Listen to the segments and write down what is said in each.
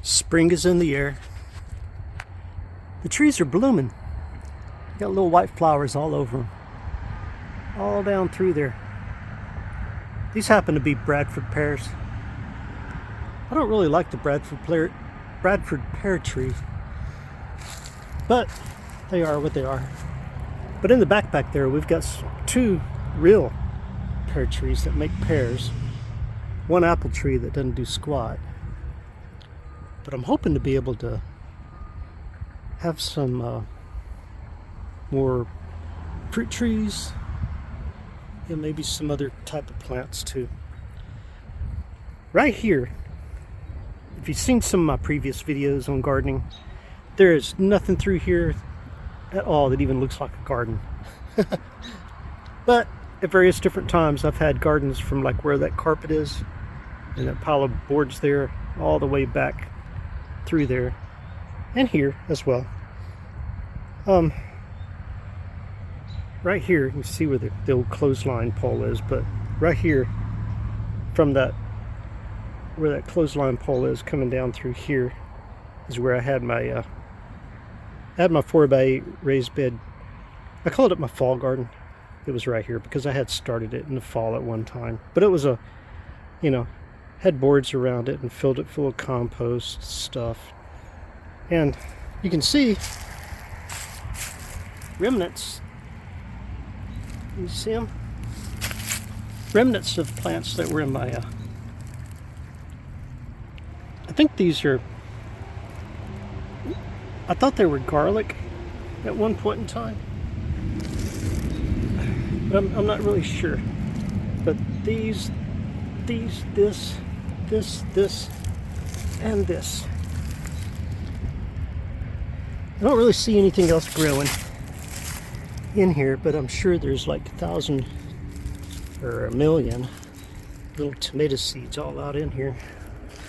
Spring is in the air. The trees are blooming. Got little white flowers all over them. All down through there. These happen to be Bradford pears. I don't really like the Bradford pear tree, but they are what they are. But in the backpack there, we've got two real pear trees that make pears. One apple tree that doesn't do squat. But I'm hoping to be able to have some more fruit trees and maybe some other type of plants too. Right here, if you've seen some of my previous videos on gardening, there is nothing through here at all that even looks like a garden. But at various different times I've had gardens from like where that carpet is and that pile of boards there all the way back through there and here as well. Right here you can see where the old clothesline pole is, but right here from that where that clothesline pole is coming down through here is where I had my 4x8 raised bed. I called it my fall garden. It was right here because I had started it in the fall at one time, but it was had boards around it and filled it full of compost stuff. And you can see remnants. You see them? Remnants of plants that were in my I think these are, I thought they were garlic at one point in time, but I'm not really sure. But this, and this. I don't really see anything else growing in here, but I'm sure there's like 1,000 or 1,000,000 little tomato seeds all out in here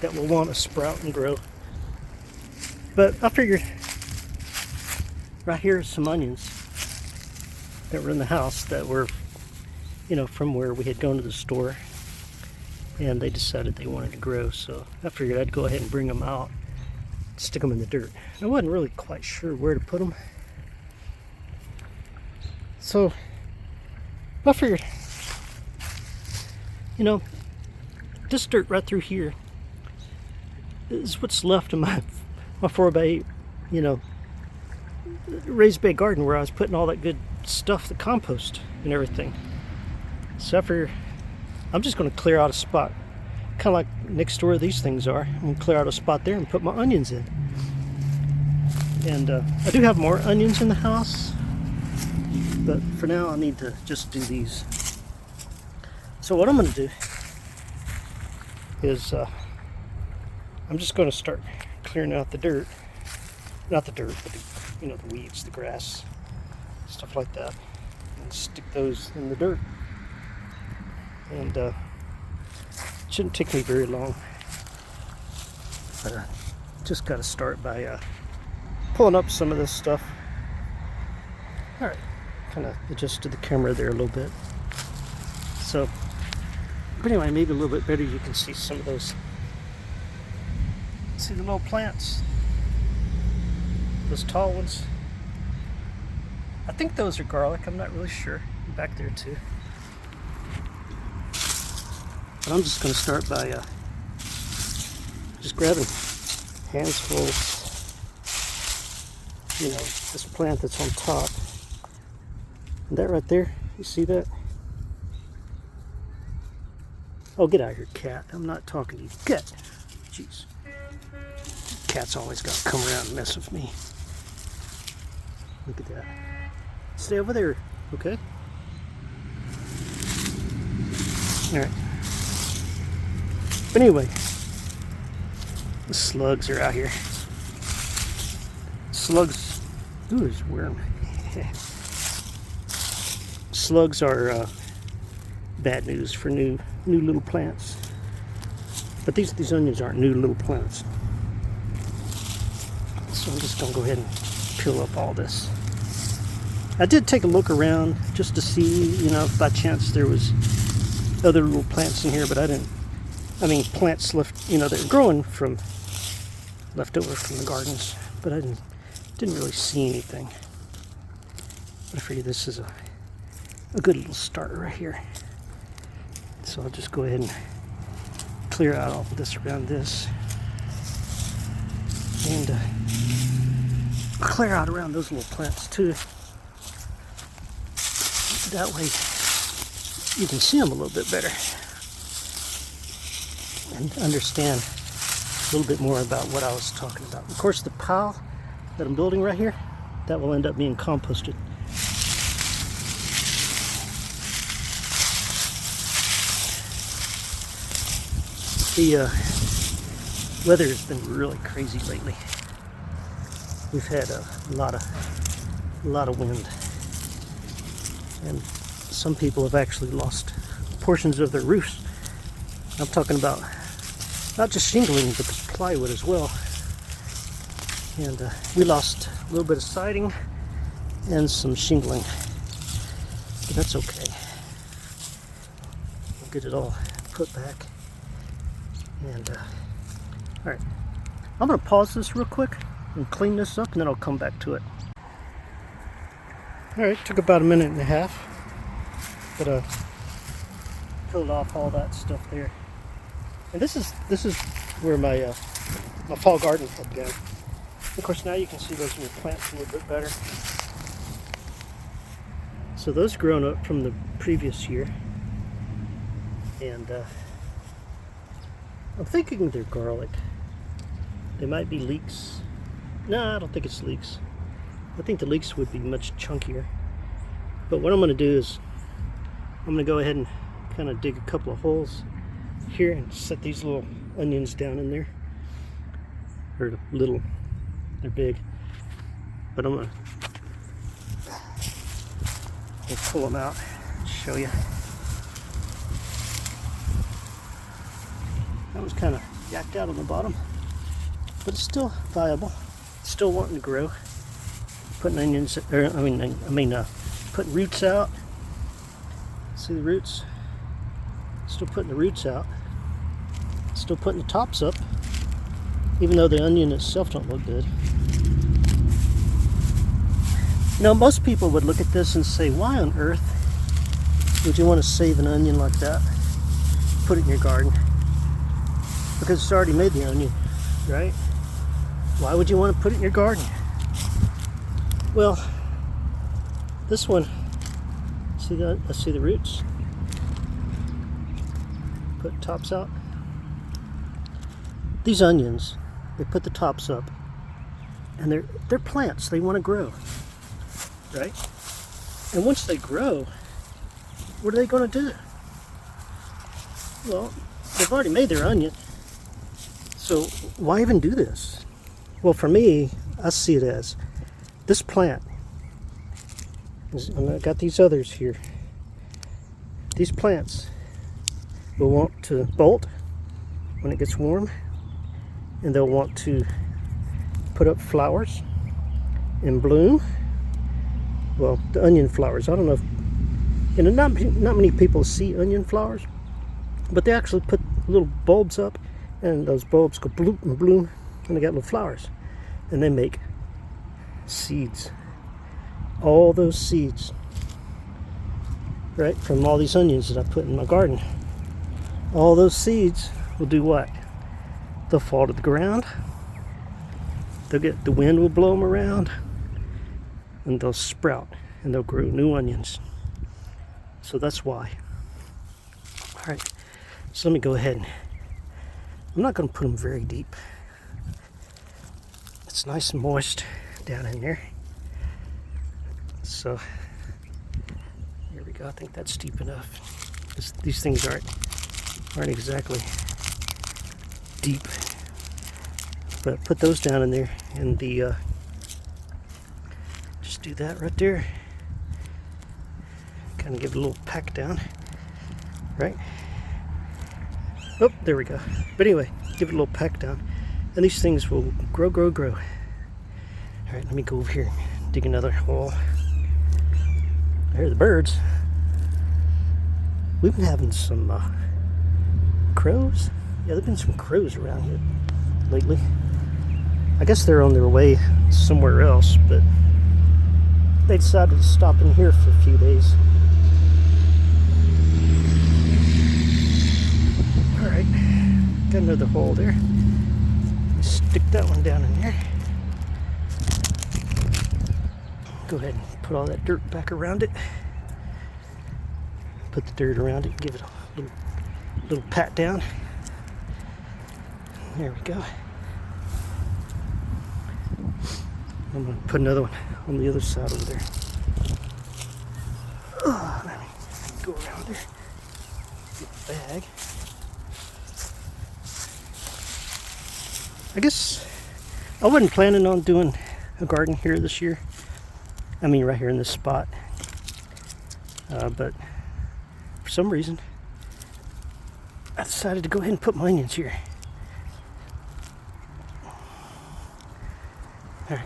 that will want to sprout and grow. But I figured right here are some onions that were in the house that were, from where we had gone to the store, and they decided they wanted to grow, so I figured I'd go ahead and bring them out, stick them in the dirt. I wasn't really quite sure where to put them, so I figured, this dirt right through here is what's left of my 4x8, raised bed garden where I was putting all that good stuff, the compost and everything. So I figure I'm just going to clear out a spot, kind of like next door these things are. I'm going to clear out a spot there and put my onions in. And I do have more onions in the house, but for now I need to just do these. So what I'm going to do is I'm just going to start clearing out the dirt. Not the dirt, but the weeds, the grass, stuff like that. And stick those in the dirt. And it shouldn't take me very long. But I just got to start by pulling up some of this stuff. Alright, kind of adjusted the camera there a little bit. So, but anyway, maybe a little bit better you can see some of those. See the little plants? Those tall ones? I think those are garlic, I'm not really sure. Back there too. But I'm just going to start by just grabbing handsfuls, this plant that's on top. And that right there, you see that? Oh, get out of here, cat. I'm not talking to you. Cat. Jeez. Cat's always got to come around and mess with me. Look at that. Stay over there, okay? Alright. But anyway, the slugs are out here. Slugs. Ooh, there's a worm. Slugs are bad news for new little plants. But these onions aren't new little plants. So I'm just going to go ahead and peel up all this. I did take a look around just to see, if by chance there was other little plants in here, but I didn't. I mean, plants left, that are growing from left over from the gardens, but I didn't really see anything. But I figured this is a good little start right here. So I'll just go ahead and clear out all this around this, and clear out around those little plants too. That way you can see them a little bit better and understand a little bit more about what I was talking about. Of course, the pile that I'm building right here, that will end up being composted. The weather has been really crazy lately. We've had a lot of wind, and some people have actually lost portions of their roofs. I'm talking about not just shingling, but the plywood as well. And we lost a little bit of siding and some shingling, but that's okay. We'll get it all put back. And all right, I'm gonna pause this real quick and clean this up, and then I'll come back to it. All right, took about a minute and a half, but pulled off all that stuff there. And this is where my my fall garden had gone. Of course, now you can see those new plants a little bit better. So those grown up from the previous year, and I'm thinking they're garlic. They might be leeks. No, I don't think it's leeks. I think the leeks would be much chunkier. But what I'm going to do is I'm going to go ahead and kind of dig a couple of holes here and set these little onions down in there. They're little, they're big. But I'm going to pull them out and show you. That was kind of yacked out on the bottom, but it's still viable. Still wanting to grow. Putting onions, or putting roots out. See the roots? Still putting the roots out. Still putting the tops up, even though the onion itself don't look good. You know, most people would look at this and say, why on earth would you want to save an onion like that? Put it in your garden. Because it's already made the onion, right? Why would you want to put it in your garden? Well, this one, see that? Let's see the roots. Put tops out. These onions, they put the tops up, and they're plants. They want to grow, right? And once they grow, what are they going to do? Well, they've already made their onion. So why even do this? Well, for me, I see it as this plant, and I got these others here. These plants will want to bolt when it gets warm, and they'll want to put up flowers and bloom. Well, the onion flowers, I don't know if, you know, not many people see onion flowers, but they actually put little bulbs up, and those bulbs go bloom and bloom, and they got little flowers, and they make seeds. All those seeds, right, from all these onions that I put in my garden, all those seeds will do what? They'll fall to the ground. They'll get, the wind will blow them around, and they'll sprout, and they'll grow new onions. So that's why. All right, so let me go ahead and, I'm not going to put them very deep. It's nice and moist down in there. So here we go. I think that's deep enough. These things aren't exactly deep, but put those down in there, and the just do that right there. Kind of give it a little pack down, right? Oh, there we go. But anyway, give it a little pack down, and these things will grow. All right, let me go over here and dig another hole. I hear the birds. We've been having some crows. Yeah, there've been some crows around here lately. I guess they're on their way somewhere else, but they decided to stop in here for a few days. Alright, got another hole there. Stick that one down in there. Go ahead and put all that dirt back around it. Put the dirt around it, give it a little pat down. There we go. I'm going to put another one on the other side over there. Let me go around there. Get the bag. I guess I wasn't planning on doing a garden here this year. I mean, right here in this spot. But for some reason, I decided to go ahead and put my onions here. All right.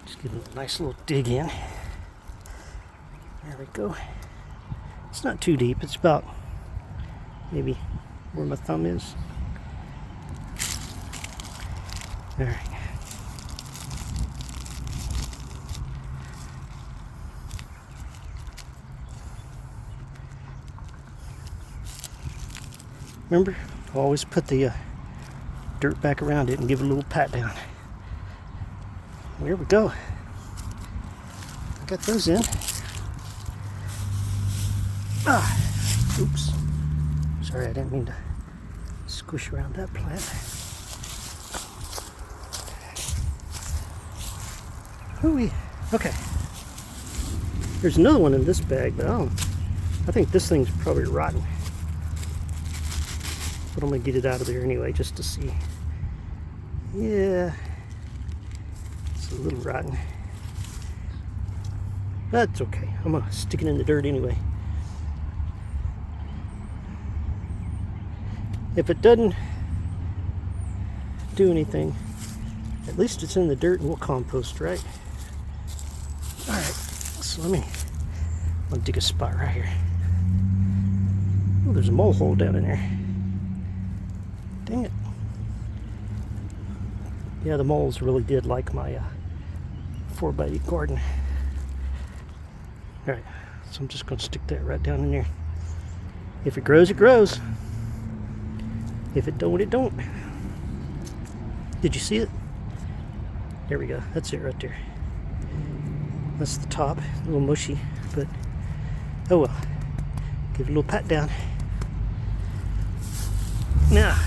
Just give it a nice little dig in. There we go. It's not too deep. It's about maybe where my thumb is. All right. Remember, I always put the dirt back around it and give it a little pat down. There we go. I got those in. Oops. Sorry, I didn't mean to squish around that plant. Hooey. Okay. There's another one in this bag, but I think this thing's probably rotten. But I'm going to get it out of there anyway, just to see. Yeah. It's a little rotten. That's okay. I'm going to stick it in the dirt anyway. If it doesn't do anything, at least it's in the dirt and we'll compost, right? Alright, so I'm going to dig a spot right here. Oh, there's a mole hole down in there. Dang it. Yeah, the moles really did like my 4x8 garden. Alright, so I'm just going to stick that right down in there. If it grows, it grows. If it don't, it don't. Did you see it? There we go. That's it right there. That's the top. A little mushy, but oh well. Give it a little pat down. Now,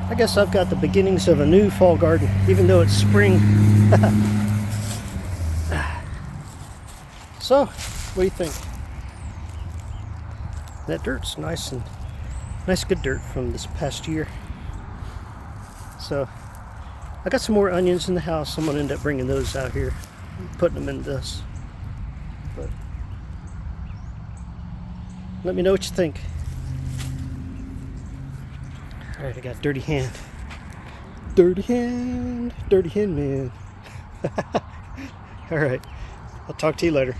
I guess I've got the beginnings of a new fall garden, even though it's spring. So, what do you think? That dirt's nice good dirt from this past year. So, I got some more onions in the house. I'm gonna end up bringing those out here, putting them in this. But let me know what you think. All right, I got dirty hand. Dirty hand man. All right, I'll talk to you later.